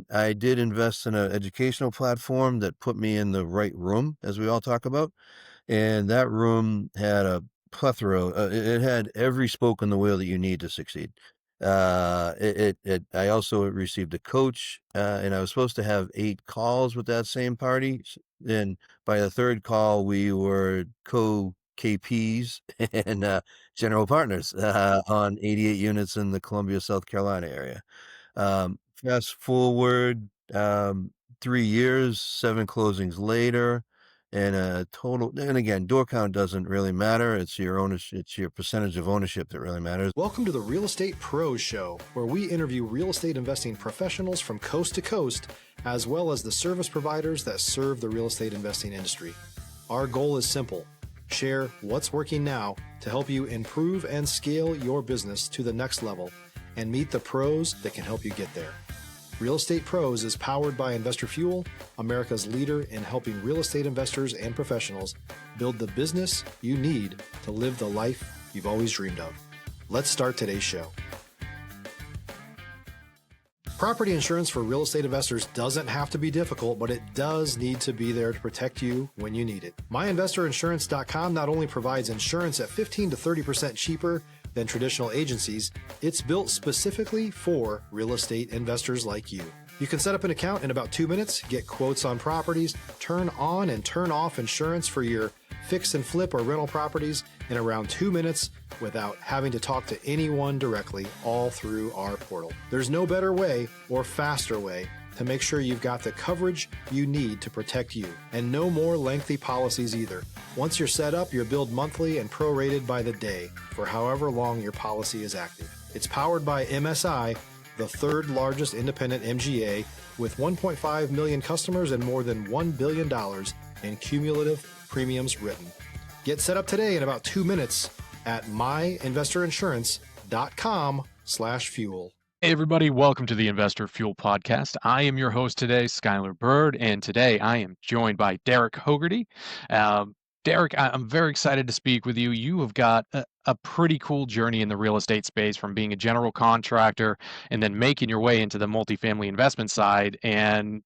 I did invest in an educational platform that put me in the right room, as we all talk about. And that room had a plethora. It had every spoke in the wheel that you need to succeed. I also received a coach, and I was supposed to have 8 calls with that same party. And by the third call, we were co-KPs and general partners on 88 units in the Columbia, South Carolina area. Fast forward 3 years, 7 closings later, and a total. And again, door count doesn't really matter. It's your ownership. It's your percentage of ownership that really matters. Welcome to the Real Estate Pros Show, where we interview real estate investing professionals from coast to coast, as well as the service providers that serve the real estate investing industry. Our goal is simple: share what's working now to help you improve and scale your business to the next level and meet the pros that can help you get there. Real Estate Pros is powered by Investor Fuel, America's leader in helping real estate investors and professionals build the business you need to live the life you've always dreamed of. Let's start today's show. Property insurance for real estate investors doesn't have to be difficult, but it does need to be there to protect you when you need it. MyInvestorInsurance.com not only provides insurance at 15 to 30% cheaper than traditional agencies, it's built specifically for real estate investors like you. You can set up an account in about 2 minutes, get quotes on properties, turn on and turn off insurance for your fix and flip or rental properties in around 2 minutes without having to talk to anyone directly, all through our portal. There's no better way or faster way to make sure you've got the coverage you need to protect you, and no more lengthy policies either. Once you're set up, you're billed monthly and prorated by the day for however long your policy is active. It's powered by MSI, the third largest independent MGA, with 1.5 million customers and more than $1 billion in cumulative premiums written. Get set up today in about 2 minutes at myinvestorinsurance.com/fuel. Hey everybody, welcome to the Investor Fuel Podcast. I am your host today, Skyler Byrd, and today I am joined by Derek Hogarty. Derek, I'm very excited to speak with you. You have got a pretty cool journey in the real estate space, from being a general contractor and then making your way into the multifamily investment side. And,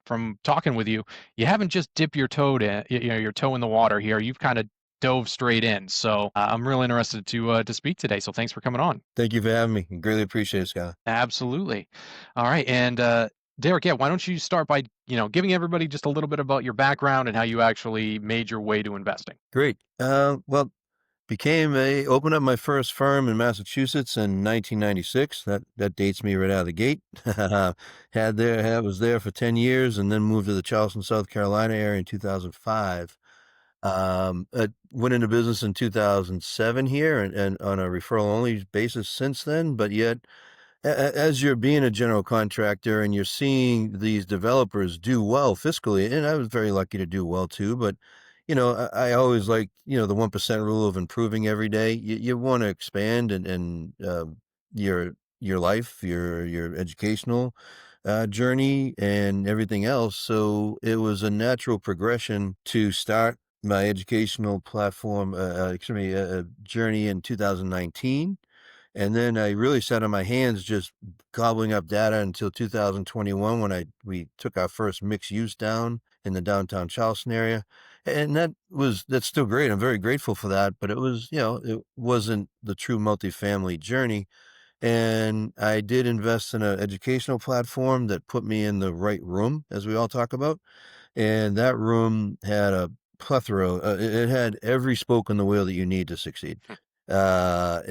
from talking with you, you haven't just dipped your toe your toe in the water here. You've kind of dove straight in. So I'm really interested to speak today. So thanks for coming on. Thank you for having me. I greatly appreciate it, Scott. Absolutely. All right. And Derek, yeah, why don't you start by, giving everybody just a little bit about your background and how you actually made your way to investing. Great. Well, opened up my first firm in Massachusetts in 1996. That dates me right out of the gate. Was there for 10 years and then moved to the Charleston, South Carolina area in 2005. I went into business in 2007 here and on a referral only basis since then, but yet as you're being a general contractor and you're seeing these developers do well fiscally, and I was very lucky to do well too, but I always like, the 1% rule of improving every day. You want to expand and your life, your educational journey and everything else. So it was a natural progression to start my educational platform, journey in 2019. And then I really sat on my hands just gobbling up data until 2021 when we took our first mixed use down in the downtown Charleston area. And that's still great. I'm very grateful for that, but it wasn't the true multifamily journey. And I did invest in an educational platform that put me in the right room, as we all talk about. And that room had a plethora. It had every spoke in the wheel that you need to succeed. I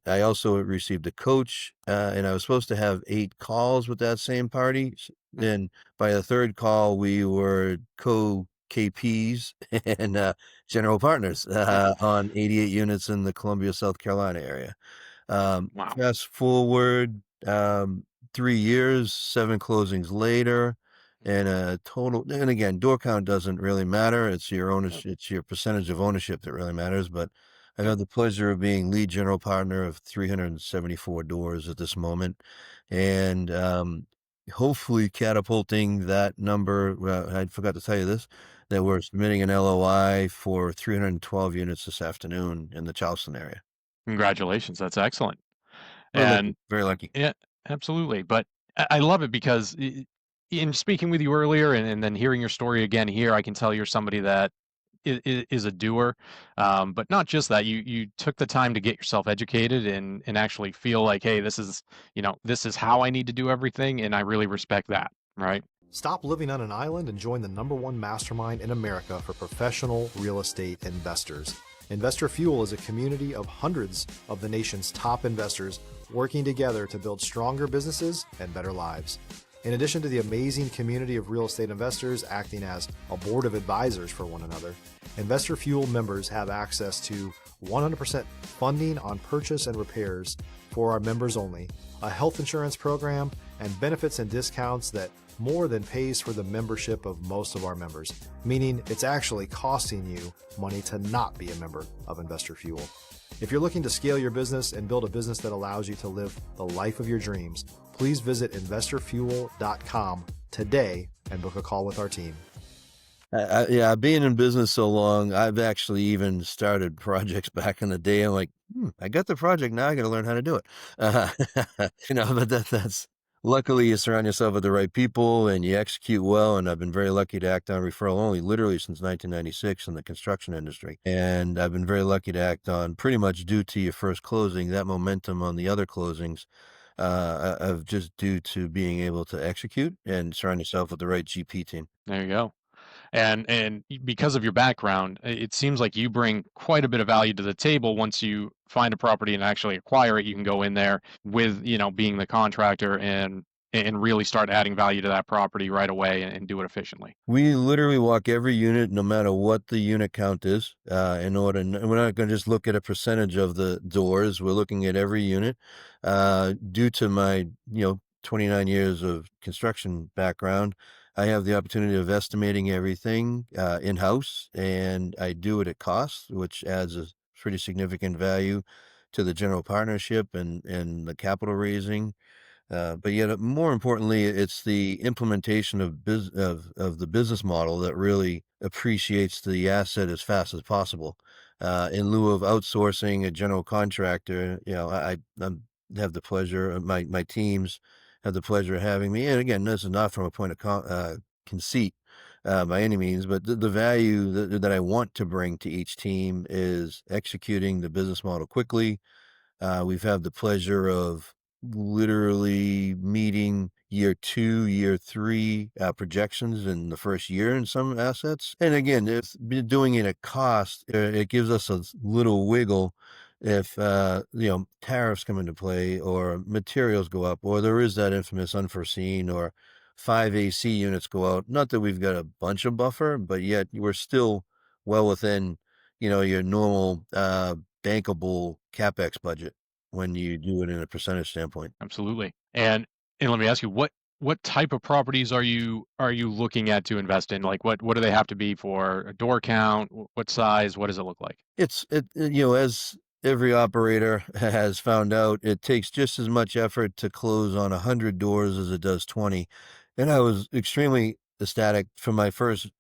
also received a coach, and I was supposed to have 8 calls with that same party. And by the third call, we were co-KPs and general partners on 88 units in the Columbia, South Carolina area. Wow. Fast forward 3 years, 7 closings later, and a total. And again, door count doesn't really matter. It's your ownership. It's your percentage of ownership that really matters. But I've had the pleasure of being lead general partner of 374 doors at this moment, and hopefully catapulting that number. Well, I forgot to tell you this, that we're submitting an LOI for 312 units this afternoon in the Charleston area. Congratulations. That's excellent. Very lucky, And very lucky. yeah, absolutely. But I love it because in speaking with you earlier and then hearing your story again here, I can tell you're somebody that is a doer, but not just that. You took the time to get yourself educated and actually feel like, hey, this is this is how I need to do everything, and I really respect that. Right? Stop living on an island and join the #1 mastermind in America for professional real estate investors. Investor Fuel is a community of hundreds of the nation's top investors working together to build stronger businesses and better lives. In addition to the amazing community of real estate investors acting as a board of advisors for one another, Investor Fuel members have access to 100% funding on purchase and repairs for our members only, a health insurance program, and benefits and discounts that more than pays for the membership of most of our members, meaning it's actually costing you money to not be a member of Investor Fuel. If you're looking to scale your business and build a business that allows you to live the life of your dreams, please visit investorfuel.com today and book a call with our team. Yeah, being in business so long, I've actually even started projects back in the day. I'm like, I got the project now. I got to learn how to do it. Uh, but that's luckily you surround yourself with the right people and you execute well. And I've been very lucky to act on referral only, literally since 1996 in the construction industry. And I've been very lucky to act on pretty much due to your first closing, that momentum on the other closings. Of just due to being able to execute and surround yourself with the right GP team. There you go. And because of your background, it seems like you bring quite a bit of value to the table. Once you find a property and actually acquire it, you can go in there with being the contractor and really start adding value to that property right away and do it efficiently. We literally walk every unit, no matter what the unit count is, in order. And we're not going to just look at a percentage of the doors. We're looking at every unit. Due to my, 29 years of construction background, I have the opportunity of estimating everything in-house, and I do it at cost, which adds a pretty significant value to the general partnership and the capital raising. But yet, more importantly, it's the implementation of the business model that really appreciates the asset as fast as possible. In lieu of outsourcing a general contractor, I have the pleasure, my teams have the pleasure of having me. And again, this is not from a point of conceit by any means, but the value that I want to bring to each team is executing the business model quickly. We've had the pleasure of literally meeting year 2, year 3 projections in the first year in some assets. And again, if doing it at cost, it gives us a little wiggle if tariffs come into play or materials go up, or there is that infamous unforeseen, or 5 AC units go out. Not that we've got a bunch of buffer, but yet we're still well within your normal bankable CapEx budget when you do it in a percentage standpoint. Absolutely. And let me ask you, what type of properties are you looking at to invest in? Like what do they have to be for a door count? What size? What does it look like? As every operator has found out, it takes just as much effort to close on 100 doors as it does 20. And I was extremely ecstatic for my first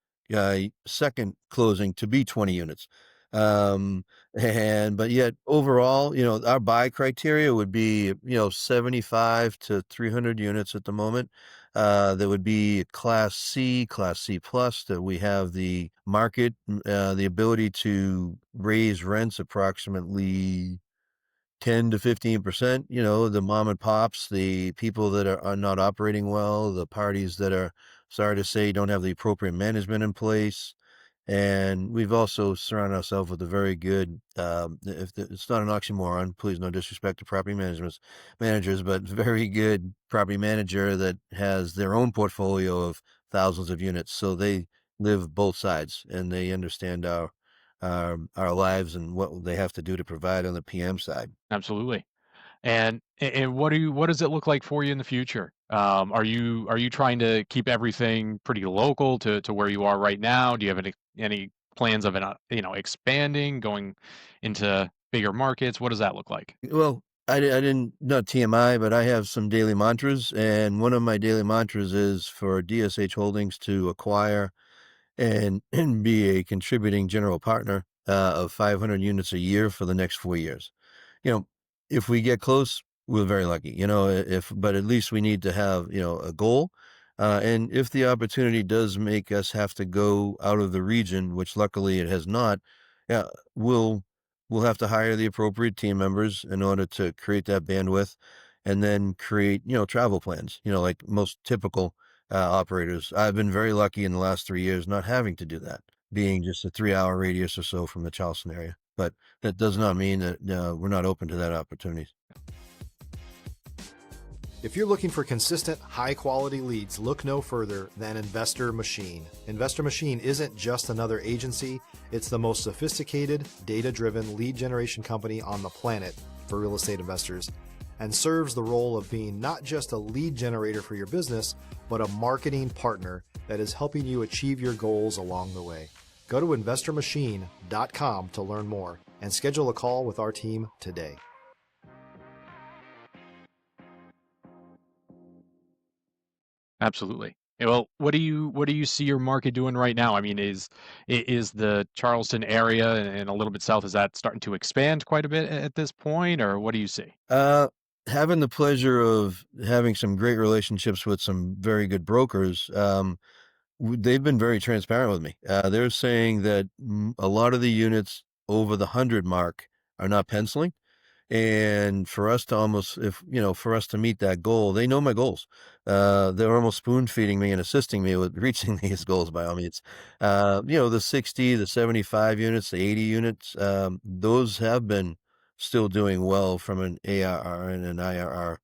second closing to be 20 units. Um, but yet overall, our buy criteria would be, 75 to 300 units at the moment. That would be Class C, Class C plus, that we have the market, the ability to raise rents approximately 10 to 15%. The mom and pops, the people that are not operating well, the parties that are, sorry to say, don't have the appropriate management in place. And we've also surrounded ourselves with a very good, it's not an oxymoron, please, no disrespect to property managers, but very good property manager that has their own portfolio of thousands of units. So they live both sides and they understand our lives and what they have to do to provide on the PM side. Absolutely. And what does it look like for you in the future? Are you trying to keep everything pretty local to where you are right now? Do you have any plans of expanding, going into bigger markets? What does that look like? Well, I didn't, not TMI, but I have some daily mantras. And one of my daily mantras is for DSH Holdings to acquire and be a contributing general partner of 500 units a year for the next 4 years. You know, if we get close, we're very lucky, if but at least we need to have, a goal. And if the opportunity does make us have to go out of the region, which luckily it has not, yeah, we'll we'll have to hire the appropriate team members in order to create that bandwidth and then create, travel plans, like most typical operators. I've been very lucky in the last 3 years not having to do that, being just a 3 hour radius or so from the Charleston area. But that does not mean that we're not open to that opportunity. If you're looking for consistent, high-quality leads, look no further than Investor Machine. Investor Machine isn't just another agency, it's the most sophisticated, data-driven lead generation company on the planet for real estate investors, and serves the role of being not just a lead generator for your business, but a marketing partner that is helping you achieve your goals along the way. Go to investormachine.com to learn more and schedule a call with our team today. Absolutely. Yeah, well, what do you see your market doing right now? I mean, is the Charleston area and a little bit south, is that starting to expand quite a bit at this point, or what do you see? Uh, Having the pleasure of having some great relationships with some very good brokers, they've been very transparent with me. They're saying that a lot of the units over the 100 mark are not penciling. And for us to almost, if for us to meet that goal, they know my goals. They're almost spoon feeding me and assisting me with reaching these goals by all means. The 60, the 75 units, the 80 units, those have been still doing well from an ARR and an IRR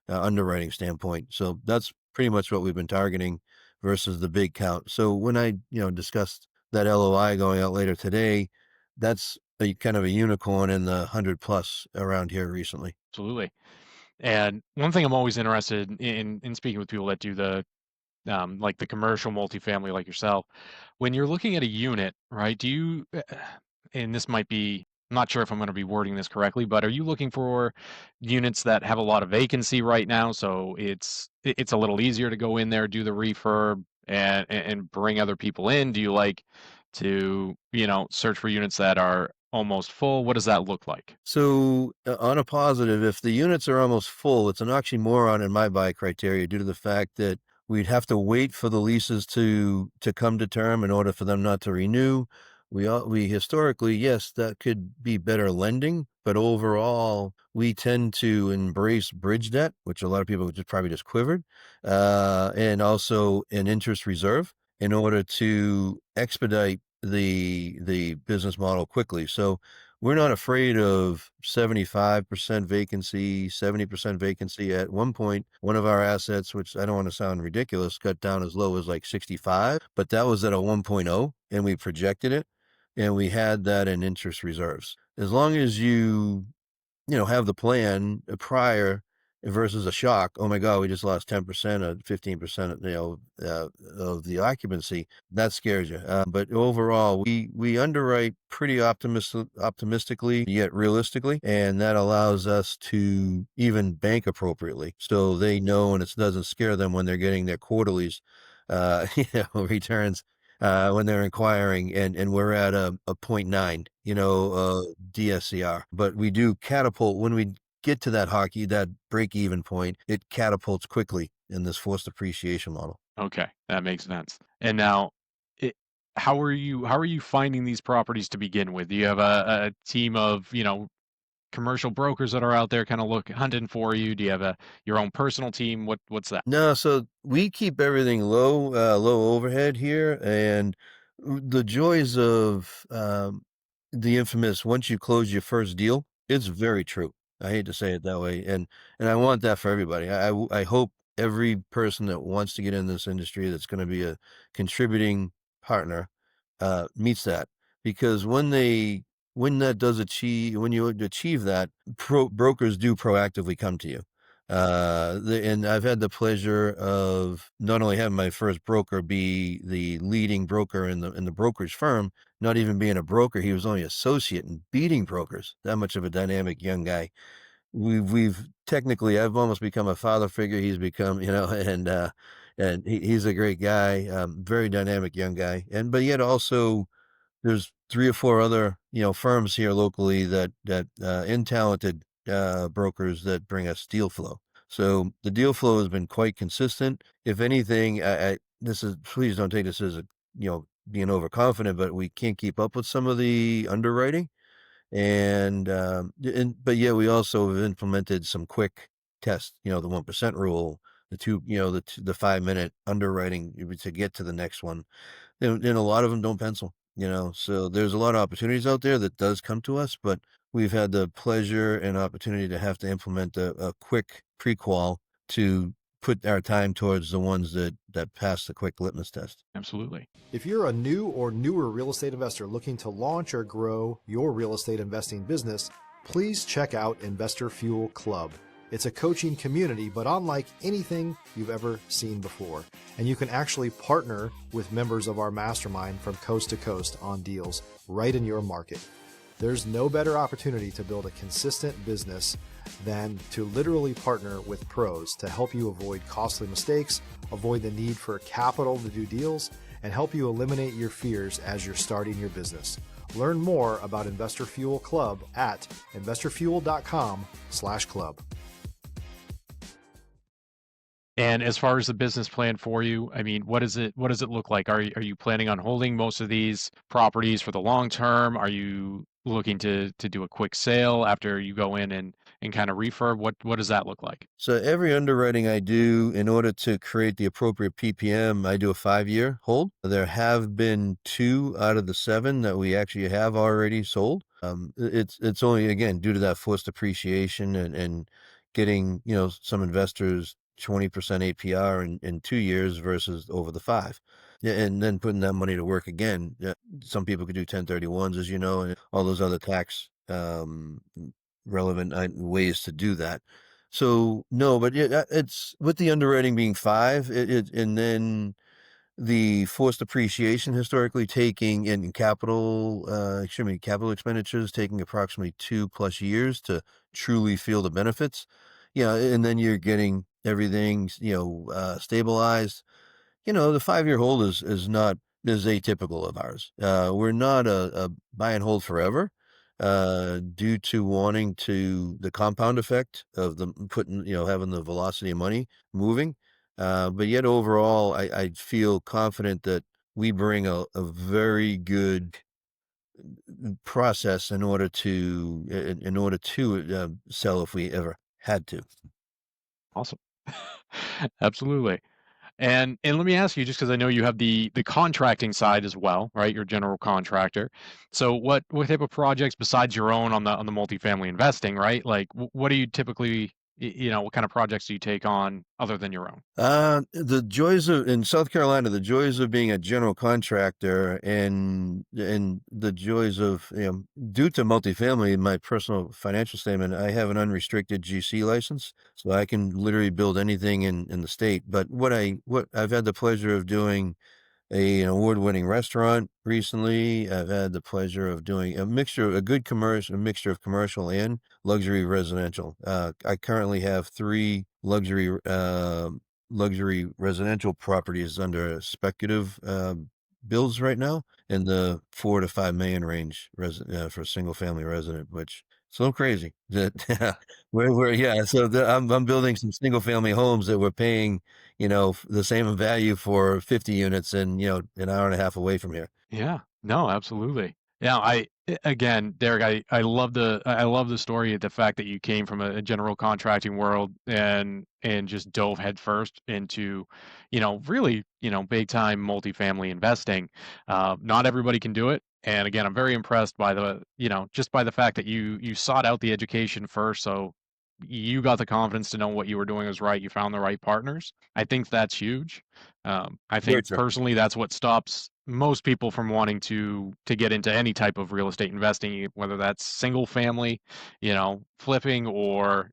underwriting standpoint. So that's pretty much what we've been targeting versus the big count. So when I, discussed that LOI going out later today, that's a kind of a unicorn in the 100 plus around here recently. Absolutely. And one thing I'm always interested in speaking with people that do the like the commercial multifamily like yourself, when you're looking at a unit, right? Do you, and this might be, I'm not sure if I'm going to be wording this correctly, but are you looking for units that have a lot of vacancy right now, so it's a little easier to go in there, do the refurb, and bring other people in? Do you like to, search for units that are almost full? What does that look like? So on a positive, if the units are almost full, it's an oxymoron in my buy criteria due to the fact that we'd have to wait for the leases to come to term in order for them not to renew. We historically, yes, that could be better lending, but overall, we tend to embrace bridge debt, which a lot of people just probably just quivered, and also an interest reserve in order to expedite the business model quickly. So we're not afraid of 75% vacancy, 70% vacancy. At one point, one of our assets, which I don't want to sound ridiculous, got down as low as like 65, but that was at a 1.0 and we projected it and we had that in interest reserves. As long as you have the plan prior versus a shock. Oh my God, we just lost 10% or 15%, of the occupancy. That scares you. But overall, we underwrite pretty optimistically yet realistically, and that allows us to even bank appropriately. So they know, and it doesn't scare them when they're getting their quarterlies, returns when they're inquiring, and we're at a 0.9, DSCR. But we do catapult when we get to that break even point, it catapults quickly in this forced appreciation model. Okay, that makes sense. And now, it, how are you finding these properties to begin with? Do you have a team of, commercial brokers that are out there kind of look hunting for you? Do you have your own personal team? What's that? No, so we keep everything low overhead here, and the joys of the infamous once you close your first deal, it's very true. I hate to say it that way, and I want that for everybody. I hope every person that wants to get in this industry that's going to be a contributing partner meets that, because when you achieve that, brokers do proactively come to you. And I've had the pleasure of not only having my first broker be the leading broker in the brokerage firm, not even being a broker, he was only associate and beating brokers. That much of a dynamic young guy. We've technically, I've almost become a father figure. He's become, and he's a great guy, very dynamic young guy, but yet also there's 3 or 4 other, firms here locally that and talented brokers that bring us deal flow. So the deal flow has been quite consistent. If anything, this is, please don't take this as being overconfident, but we can't keep up with some of the underwriting. But yeah, we also have implemented some quick tests, the 1% rule, the two, the 5-minute underwriting to get to the next one. And a lot of them don't pencil, so there's a lot of opportunities out there that does come to us, but we've had the pleasure and opportunity to have to implement a quick pre-qual to put our time towards the ones that pass the quick litmus test. Absolutely. If you're a new or newer real estate investor looking to launch or grow your real estate investing business, please check out Investor Fuel Club. It's a coaching community, but unlike anything you've ever seen before. And you can actually partner with members of our mastermind from coast to coast on deals right in your market. There's no better opportunity to build a consistent business than to literally partner with pros to help you avoid costly mistakes, avoid the need for capital to do deals, and help you eliminate your fears as you're starting your business. Learn more about Investor Fuel Club at investorfuel.com/club. And as far as the business plan for you, I mean, what does it look like? Are you planning on holding most of these properties for the long term? Are you looking to do a quick sale after you go in and kind of refurb? What does that look like? So every underwriting I do, in order to create the appropriate PPM, I do a 5-year hold. There have been 2 out of the 7 that we actually have already sold. It's only, again, due to that forced appreciation and getting, some investors 20% APR in 2 years versus over the 5. Yeah, and then putting that money to work again. Yeah, some people could do 1031s, as you know, and all those other tax relevant ways to do that. So no, but yeah, it's with the underwriting being 5, and then the forced appreciation historically taking in capital expenditures taking approximately 2+ years to truly feel the benefits. Yeah, and then you're getting everything, stabilized. The 5-year hold is atypical of ours. We're not a buy and hold forever, due to wanting to the compound effect of the putting, having the velocity of money moving. But yet overall, I feel confident that we bring a very good process in order to sell if we ever had to. Awesome. Absolutely. And let me ask you, just because I know you have the contracting side as well, right? You're a general contractor. So what type of projects besides your own on the multifamily investing, right? Like what do you typically, what kind of projects do you take on other than your own? The joys of in South Carolina, the joys of being a general contractor and the joys of, due to multifamily, in my personal financial statement, I have an unrestricted GC license, so I can literally build anything in the state. But what I've had the pleasure of doing an award-winning restaurant recently. I've had the pleasure of doing a mixture of commercial and luxury residential. I currently have 3 luxury residential properties under speculative bills right now in the 4 to 5 million range for a single family resident, which is a little crazy. That we're yeah. So I'm building some single family homes that we're paying the same in value for 50 units and, an hour and a half away from here. Yeah. No, absolutely. Yeah, again, Derek, I love the story, the fact that you came from a general contracting world and just dove headfirst into, really, big time multifamily investing. Not everybody can do it. And again, I'm very impressed by just by the fact that you sought out the education first. So you got the confidence to know what you were doing was right. You found the right partners. I think that's huge. I Very think true. personally that's what stops most people from wanting to get into any type of real estate investing, whether that's single family, flipping or,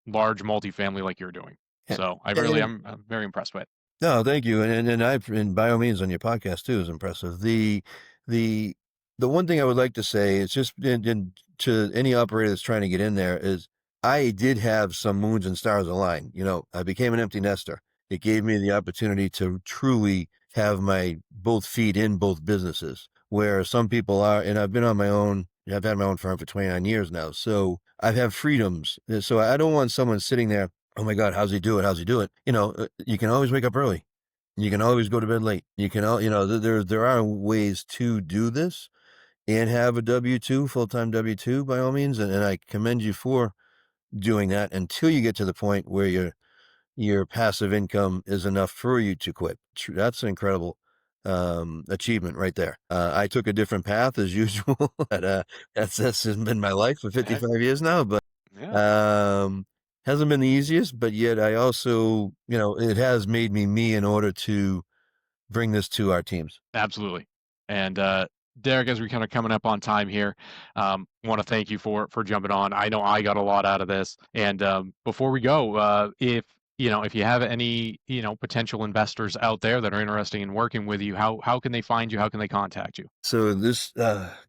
large multifamily like you're doing. Yeah. So And I'm very impressed with it. no, thank you. And by all means on your podcast too is impressive. The the one thing I would like to say is just to any operator that's trying to get in there is I did have some moons and stars aligned. I became an empty nester. It gave me the opportunity to truly have my both feet in both businesses, where some people are, and I've been on my own. I've had my own firm for 29 years now. So I have freedoms. So I don't want someone sitting there, oh my God, how's he do it? How's he do it? You can always wake up early. You can always go to bed late. There are ways to do this and have a W-2, full-time W-2 by all means. And I commend you for doing that until you get to the point where your passive income is enough for you to quit. That's an incredible achievement right there. I took a different path as usual. That's been my life for Yeah, 55 years now, but yeah, um, hasn't been the easiest, but yet I also, it has made me in order to bring this to our teams. absolutely. And Derek, as we kind of coming up on time here, want to thank you for jumping on. I know I got a lot out of this. And before we go, if you have any potential investors out there that are interested in working with you, how can they find you? How can they contact you? So this,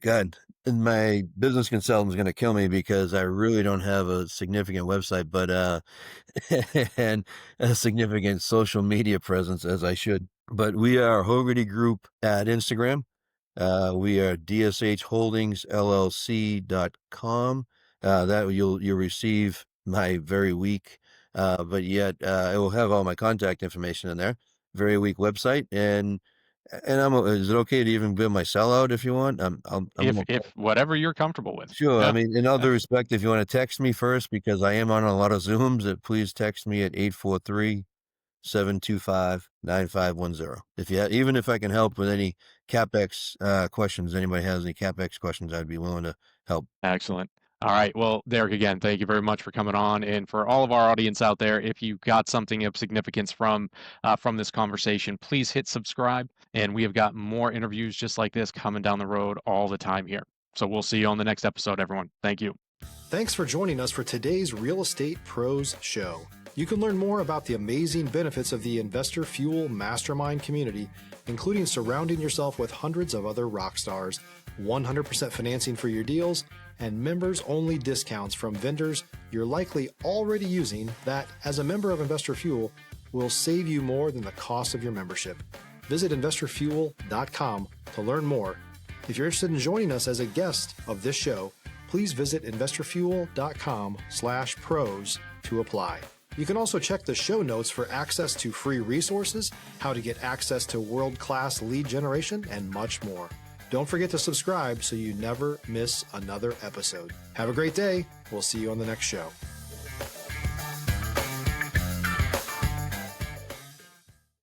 God, and my business consultant is going to kill me because I really don't have a significant website, but and a significant social media presence as I should. But we are Hogarty Group at Instagram. We are dshholdingsllc.com. That you'll receive my very weak, but yet it will have all my contact information in there. Very weak website, and is it okay to even give my cell out if you want? I'm If okay. whatever you're comfortable with. Sure. I Yeah. mean, in all Yeah. due respect, if you want to text me first, because I am on a lot of Zooms, please text me at 843-725-9510. Even if I can help with any CapEx questions, anybody has any CapEx questions, I'd be willing to help. Excellent. All right. Well, Derek, again, thank you very much for coming on. And for all of our audience out there, if you got something of significance from this conversation, please hit subscribe. And we have got more interviews just like this coming down the road all the time here. So we'll see you on the next episode, everyone. Thank you. Thanks for joining us for today's Real Estate Pros Show. You can learn more about the amazing benefits of the Investor Fuel Mastermind community, including surrounding yourself with hundreds of other rock stars, 100% financing for your deals, and members-only discounts from vendors you're likely already using that, as a member of Investor Fuel, will save you more than the cost of your membership. Visit investorfuel.com to learn more. If you're interested in joining us as a guest of this show, please visit investorfuel.com/pros to apply. You can also check the show notes for access to free resources, how to get access to world-class lead generation, and much more. Don't forget to subscribe so you never miss another episode. Have a great day. We'll see you on the next show.